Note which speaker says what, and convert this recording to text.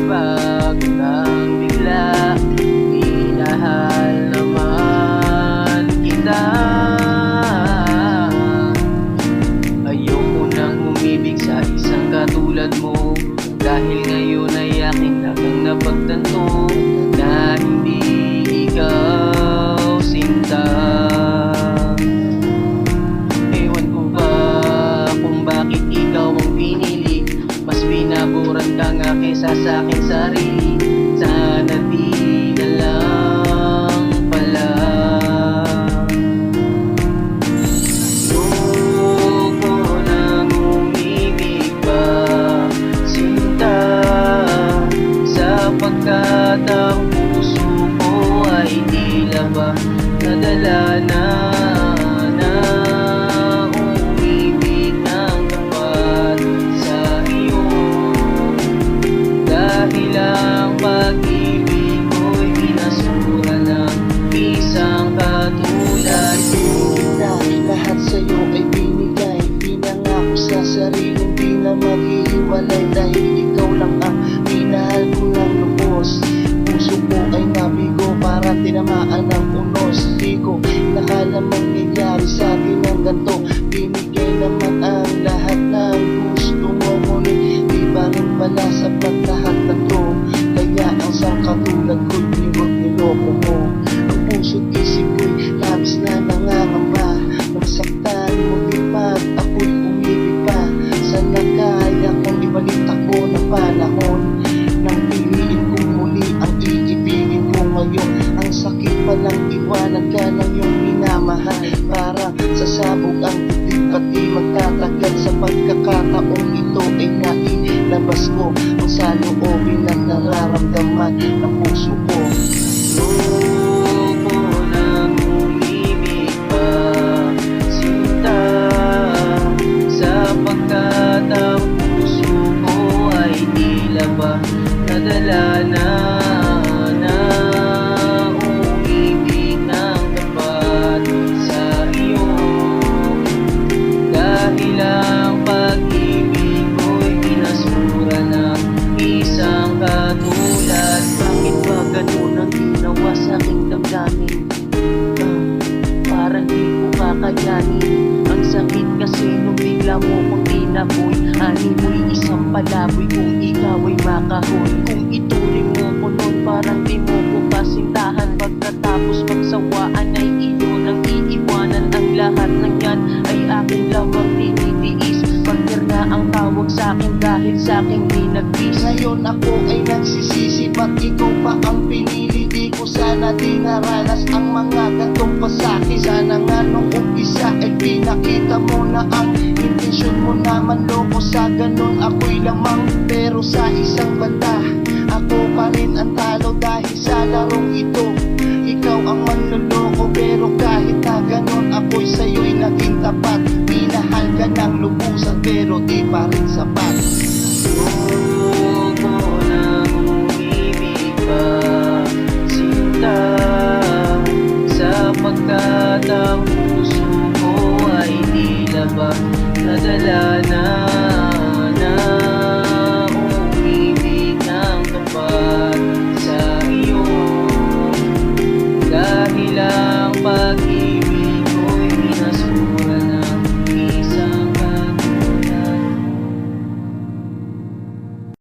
Speaker 1: nagbago ng bigla. Minahal naman kita. Ayoko nang umibig sa isang katulad mo, dahil ngayon ay akin lang napagtanto na hindi ikaw sinta. Ewan ko ba kung bakit ikaw ang pinili, mas binaburan ka nga kesa sa aking sarili. Sana di na lang pala. Ayoko nang umibig pa, sinta, sapagkat ang puso ko ay tila ba nadala na umibig ng tapat sa iyo. Dahil ang pag-ibig ko'y binasura ng isang katulad mo.
Speaker 2: Lahat sa'yo ay binigay, pinangako sa sariling di na maghihiwalay. Dahil ikaw lang ang minahal ko ng lubos, puso ko ay nabigo para tinamaan ng unos. Di ko nakala mangyayari sa akin ang ganito, binigay naman ang lahat ng gusto mo. Ngunit di ba rin pala sapat lahat na to, kaya ang sangkatulad ko'y niloko mo. Ang puso't isip ko'y labis na nangangamba, masaktan mo di ba't ako'y umibig pa. Sana kaya kong ibalik ako ng panahon, nang piliin ko muli ang iibigin ko ngayon. Ang sakit palang iwanan ka ng iyong minamahal, parang sasabog ang titig pati magtatagal. Sa pagkakataong ito ay nailabas ko ang saloobin at nararamdaman ng puso ko.
Speaker 1: Ayoko nang umibig pa, sinta, sapagkat ang puso ko ay tila ba nadala na umibig ng tapat sa iyo. Dahil ang pag-ibig ko'y binasura ng isang katulad. Bakit ba ganun ang ginawa sa aking damdamin? Parang di ko kakayanin. Ang sakit kasi nung bigla mo kong tinaboy. Ani mo'y isang palaboy kung ikaw ay makahon. Kung ituring mo ko nun, parang di mo ko kasintahan. Pagkatapos magsawaan ay iyo nang iiwanan. Ang lahat ng yan ay aking lamang tinitiis. Partner na ang tawag sa'kin dahil sa'king dinagpis.
Speaker 2: Ngayon ako ay nagsisisi, ba't ikaw pa ang pinili? Di ko sana dinaranas ang mga gantong pasakit. Sana nga nung umpisa ay pinakita mo na ang intensyon mo naman loko. Sa ganun ako'y lamang, pero sa isang banda